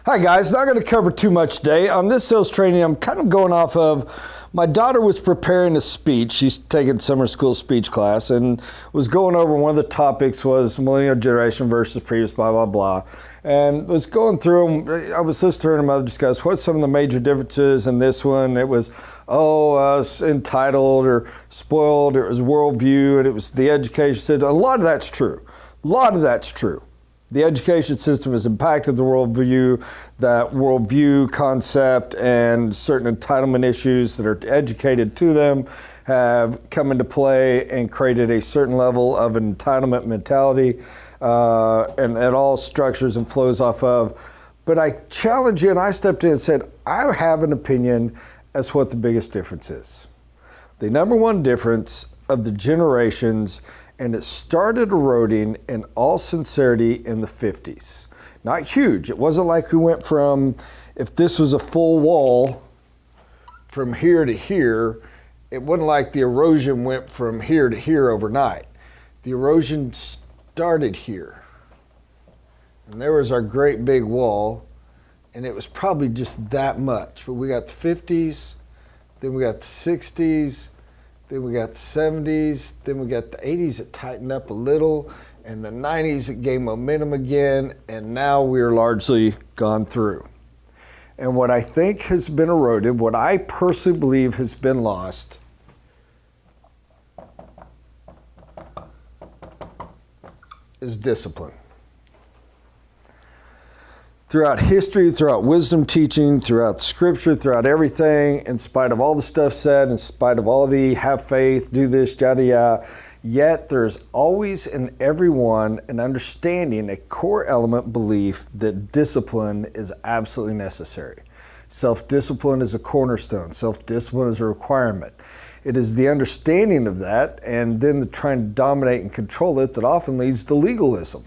Hi guys, not going to cover too much today. On this sales training, I'm kind of going off of my daughter was preparing a speech. She's taking summer school speech class and was going over one of the topics was millennial generation versus previous blah, blah, blah. And was going through them. I was listening to her and her mother discuss what's some of the major differences in this one. It was, entitled or spoiled. It was worldview and it was the education system. A lot of that's true. The education system has impacted the worldview, that worldview concept and certain entitlement issues that are educated to them have come into play and created a certain level of entitlement mentality, and it all structures and flows off of. But I challenge you, and I stepped in and said, I have an opinion as to what the biggest difference is. The number one difference of the generations, and it started eroding in all sincerity in the 50s. Not huge. It wasn't like we went from, if this was a full wall from here to here, it wasn't like the erosion went from here to here overnight. The erosion started here. And there was our great big wall, and it was probably just that much. But we got the 50s, then we got the 60s, then we got the 70s, then we got the 80s that tightened up a little, and the 90s that gained momentum again, and now we're largely gone through. And what I think has been eroded, what I personally believe has been lost, is discipline. Throughout history, throughout wisdom teaching, throughout scripture, throughout everything, in spite of all the stuff said, in spite of all the have faith, do this, yada yada, yet there's always in everyone an understanding, a core element belief that discipline is absolutely necessary. Self-discipline is a cornerstone. Self-discipline is a requirement. It is the understanding of that and then the trying to dominate and control it that often leads to legalism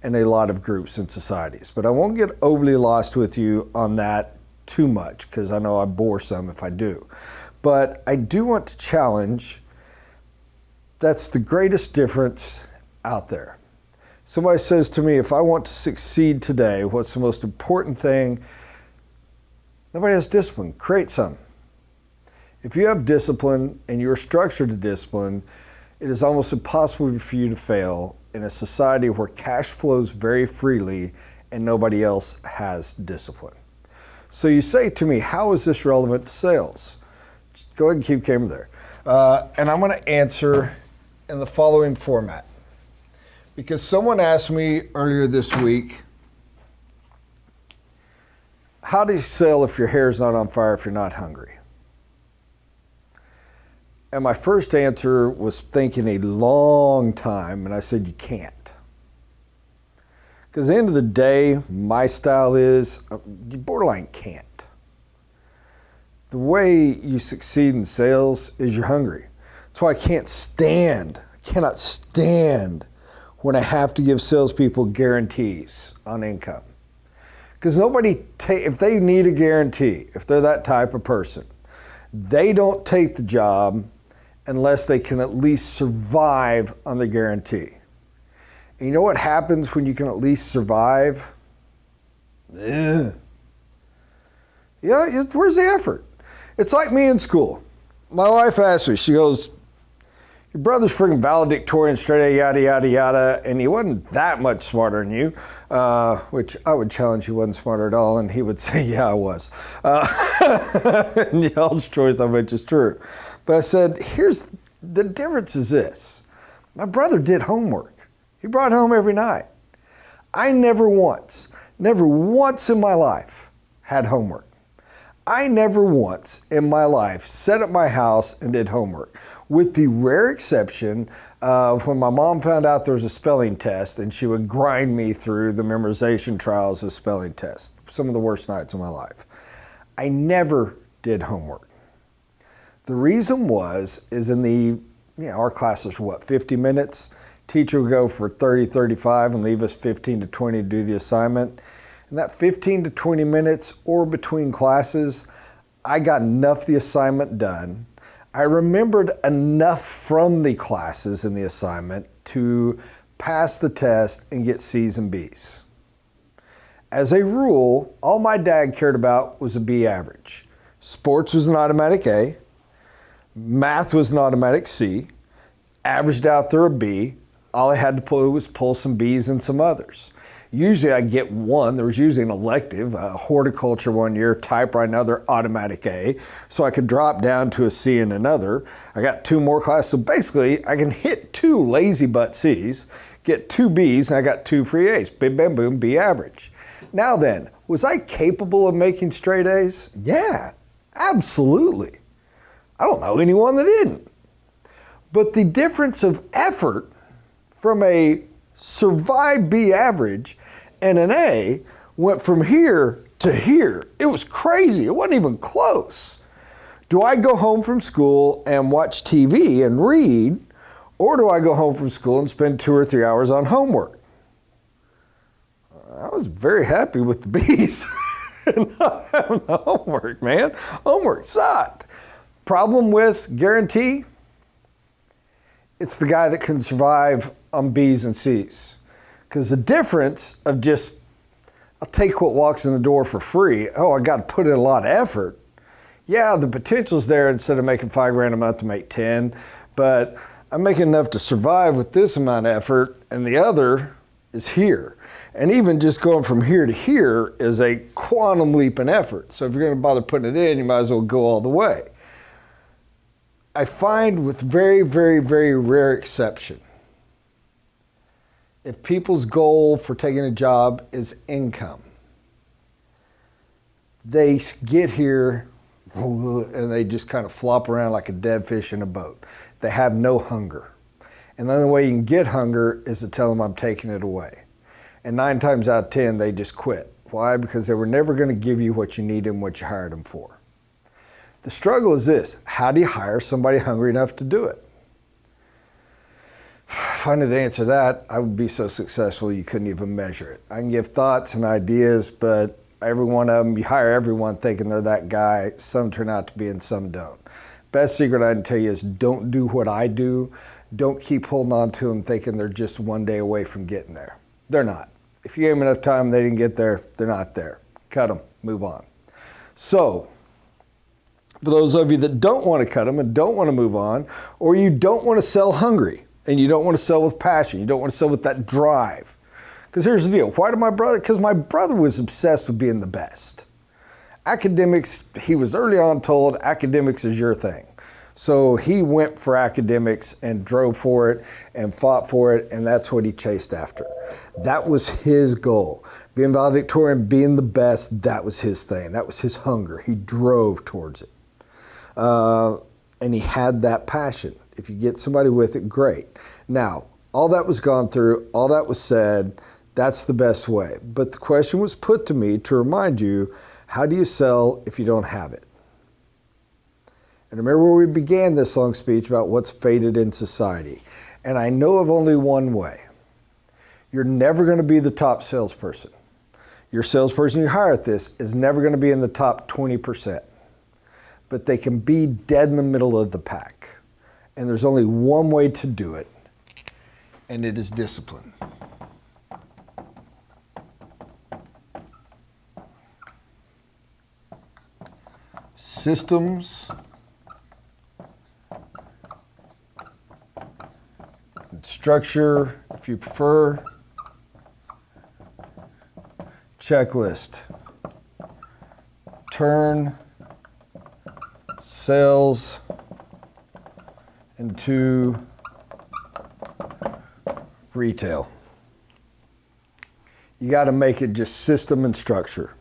in a lot of groups and societies. But I won't get overly lost with you on that too much because I know I bore some if I do. But I do want to challenge, that's the greatest difference out there. Somebody says to me, if I want to succeed today, what's the most important thing? Nobody has discipline. Create some. If you have discipline and you're structured to discipline, it is almost impossible for you to fail in a society where cash flows very freely and nobody else has discipline. So you say to me, how is this relevant to sales? Just go ahead and keep camera there. And I'm going to answer in the following format. Because someone asked me earlier this week, how do you sell if your hair's not on fire, if you're not hungry? And my first answer was thinking a long time, and I said, you can't. Because at the end of the day, my style is, you borderline can't. The way you succeed in sales is you're hungry. That's why I cannot stand when I have to give salespeople guarantees on income. Because if they need a guarantee, if they're that type of person, they don't take the job unless they can at least survive on the guarantee. And you know what happens when you can at least survive? Yeah, where's the effort? It's like me in school. My wife asked me, she goes, your brother's freaking valedictorian, straight A, yada, yada, yada, and he wasn't that much smarter than you, which I would challenge he wasn't smarter at all, and he would say, yeah, I was. And y'all's choice on which is true. But I said, here's the difference is this. My brother did homework. He brought home every night. I never once in my life had homework. I never once in my life sat at my house and did homework, with the rare exception of when my mom found out there was a spelling test and she would grind me through the memorization trials of spelling tests. Some of the worst nights of my life. I never did homework. The reason is in our classes were 50 minutes? Teacher would go for 30, 35 and leave us 15 to 20 to do the assignment. And that 15 to 20 minutes or between classes, I got enough of the assignment done. I remembered enough from the classes in the assignment to pass the test and get C's and B's. As a rule, all my dad cared about was a B average. Sports was an automatic A. Math was an automatic C. Averaged out through a B. All I had to pull was pull some B's and some others. Usually I'd get one. There was usually an elective, horticulture one year, typewriter another, automatic A. So I could drop down to a C in another. I got 2 more classes. So basically I can hit 2 lazy butt C's, get 2 B's, and I got 2 free A's. Bim, bam, boom, B average. Now then, was I capable of making straight A's? Yeah, absolutely. I don't know anyone that didn't. But the difference of effort from a survive B average and an A went from here to here. It was crazy. It wasn't even close. Do I go home from school and watch TV and read, or do I go home from school and spend 2 or 3 hours on homework? I was very happy with the B's. Not having the homework, man. Homework sucked. Problem with guarantee? It's the guy that can survive on B's and C's. Because the difference of just, I'll take what walks in the door for free. Oh, I got to put in a lot of effort. Yeah, the potential's there instead of making $5,000 a month to make 10, but I'm making enough to survive with this amount of effort, and the other is here. And even just going from here to here is a quantum leap in effort. So if you're going to bother putting it in, you might as well go all the way. I find with very, very, very rare exception, if people's goal for taking a job is income, they get here and they just kind of flop around like a dead fish in a boat. They have no hunger. And the only way you can get hunger is to tell them I'm taking it away. And 9 times out of 10, they just quit. Why? Because they were never going to give you what you needed and what you hired them for. The struggle is this: how do you hire somebody hungry enough to do it? If I knew the answer to that, I would be so successful you couldn't even measure it. I can give thoughts and ideas, but every one of them, you hire everyone thinking they're that guy. Some turn out to be and some don't. Best secret I can tell you is don't do what I do. Don't keep holding on to them thinking they're just one day away from getting there. They're not. If you gave them enough time they didn't get there, they're not there. Cut them, move on. So, for those of you that don't want to cut them and don't want to move on, or you don't want to sell hungry, and you don't want to sell with passion, you don't want to sell with that drive. Because here's the deal, why did my brother? Because my brother was obsessed with being the best. Academics, he was early on told, academics is your thing. So he went for academics and drove for it and fought for it, and that's what he chased after. That was his goal. Being valedictorian, being the best, that was his thing. That was his hunger. He drove towards it. And he had that passion. If you get somebody with it, great. Now, all that was gone through, all that was said, that's the best way. But the question was put to me to remind you, how do you sell if you don't have it? And remember where we began this long speech about what's faded in society. And I know of only one way. You're never going to be the top salesperson. Your salesperson you hire at this is never going to be in the top 20%. But they can be dead in the middle of the pack. And there's only one way to do it, and it is discipline. Systems and structure, if you prefer. Checklist. Turn sales into retail. You got to make it just system and structure.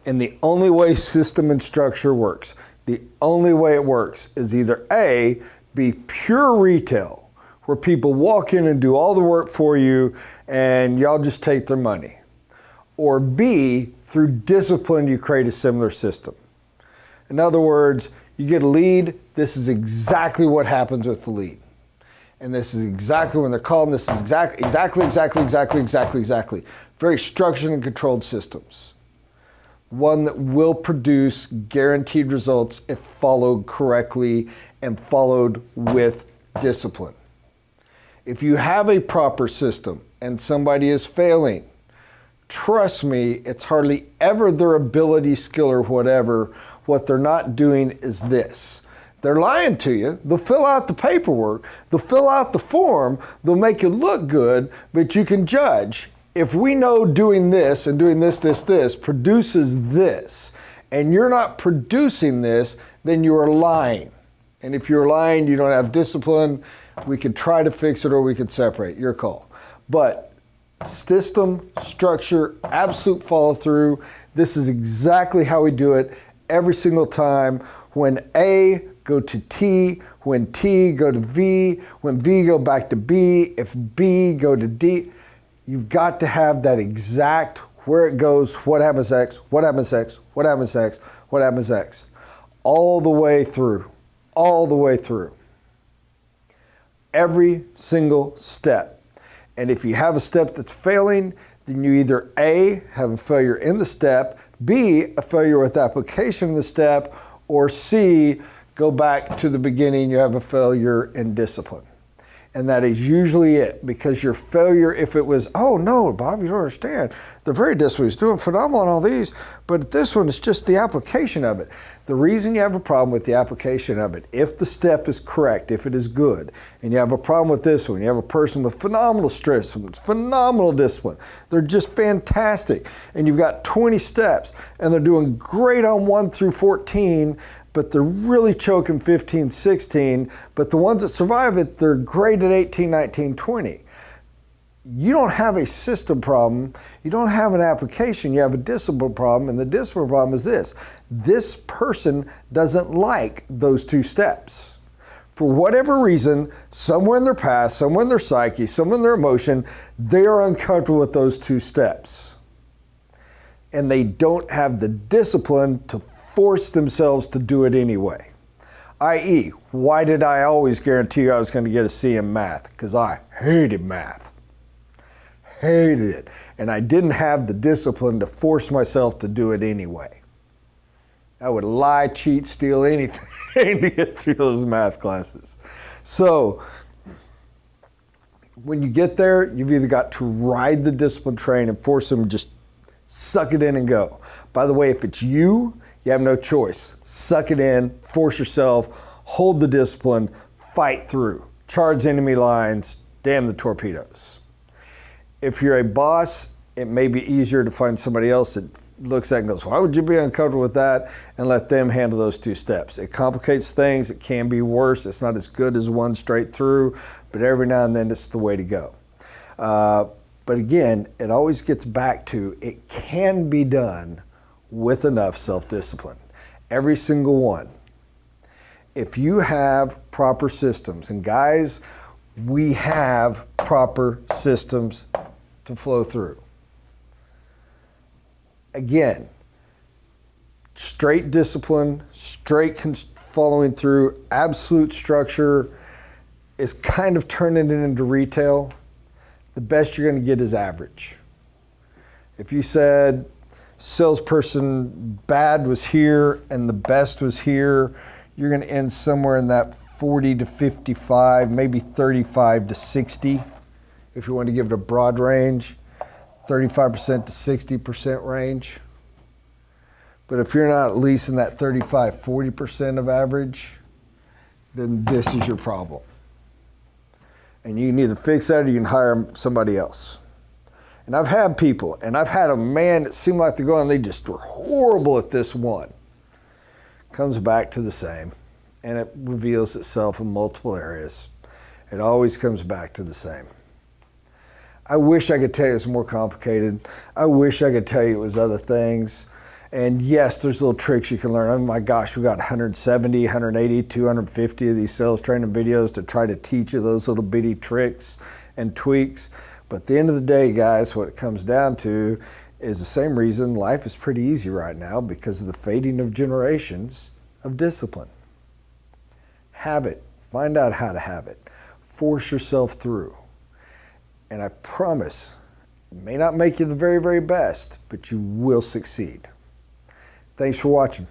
And the only way system and structure works, the only way it works is either A, be pure retail, where people walk in and do all the work for you and y'all just take their money. Or B, through discipline, you create a similar system. In other words, you get a lead, this is exactly what happens with the lead. And this is exactly when they're called, this is exactly. Very structured and controlled systems. One that will produce guaranteed results if followed correctly and followed with discipline. If you have a proper system and somebody is failing, trust me, it's hardly ever their ability, skill, or whatever. What they're not doing is this. They're lying to you. They'll fill out the paperwork. They'll fill out the form. They'll make you look good, but you can judge. If we know doing this and doing this produces this, and you're not producing this, then you are lying. And if you're lying, you don't have discipline. We could try to fix it or we could separate. Your call. But system, structure, absolute follow through. This is exactly how we do it every single time. When A, go to T. When T, go to V. When V, go back to B. If B, go to D. You've got to have that exact where it goes, what happens X, what happens X, what happens X, what happens X. All the way through. All the way through. Every single step. And if you have a step that's failing, then you either A, have a failure in the step, B, a failure with application of the step, or C, go back to the beginning, you have a failure in discipline. And that is usually it, because your failure, if it was, oh no, Bob, you don't understand. They're very disciplined, he's doing phenomenal on all these, but this one is just the application of it. The reason you have a problem with the application of it, if the step is correct, if it is good, and you have a problem with this one, you have a person with phenomenal stress, phenomenal discipline, they're just fantastic, and you've got 20 steps, and they're doing great on 1 through 14, but they're really choking 15, 16, but the ones that survive it, they're great at 18, 19, 20. You don't have a system problem, you don't have an application, you have a discipline problem, and the discipline problem is this. This person doesn't like those 2 steps. For whatever reason, somewhere in their past, somewhere in their psyche, somewhere in their emotion, they are uncomfortable with those 2 steps. And they don't have the discipline to force themselves to do it anyway. I.e., why did I always guarantee you I was going to get a C in math? Because I hated math. Hated it. And I didn't have the discipline to force myself to do it anyway. I would lie, cheat, steal, anything to get through those math classes. So, when you get there, you've either got to ride the discipline train and force them to just suck it in and go. By the way, if it's you have no choice. Suck it in, force yourself, hold the discipline, fight through. Charge enemy lines, damn the torpedoes. If you're a boss, it may be easier to find somebody else that looks at it and goes, why would you be uncomfortable with that? And let them handle those 2 steps. It complicates things, it can be worse, it's not as good as one straight through, but every now and then it's the way to go. But again, it always gets back to, it can be done with enough self-discipline. Every single one. If you have proper systems, and guys, we have proper systems to flow through. Again, straight discipline, straight following through, absolute structure is kind of turning it into retail. The best you're going to get is average. If you said, salesperson bad was here and the best was here, you're going to end somewhere in that 40 to 55, maybe 35 to 60. If you want to give it a broad range, 35% to 60% range. But if you're not at least in that 35, 40% of average, then this is your problem. And you can either fix that or you can hire somebody else. And I've had people, and I've had a man that seemed like they're going, they just were horrible at this one. Comes back to the same, and it reveals itself in multiple areas. It always comes back to the same. I wish I could tell you it was more complicated. I wish I could tell you it was other things. And yes, there's little tricks you can learn. Oh my gosh, we've got 170, 180, 250 of these sales training videos to try to teach you those little bitty tricks and tweaks. But at the end of the day, guys, what it comes down to is the same reason life is pretty easy right now, because of the fading of generations of discipline. Have it. Find out how to have it. Force yourself through. And I promise, it may not make you the very, very best, but you will succeed. Thanks for watching.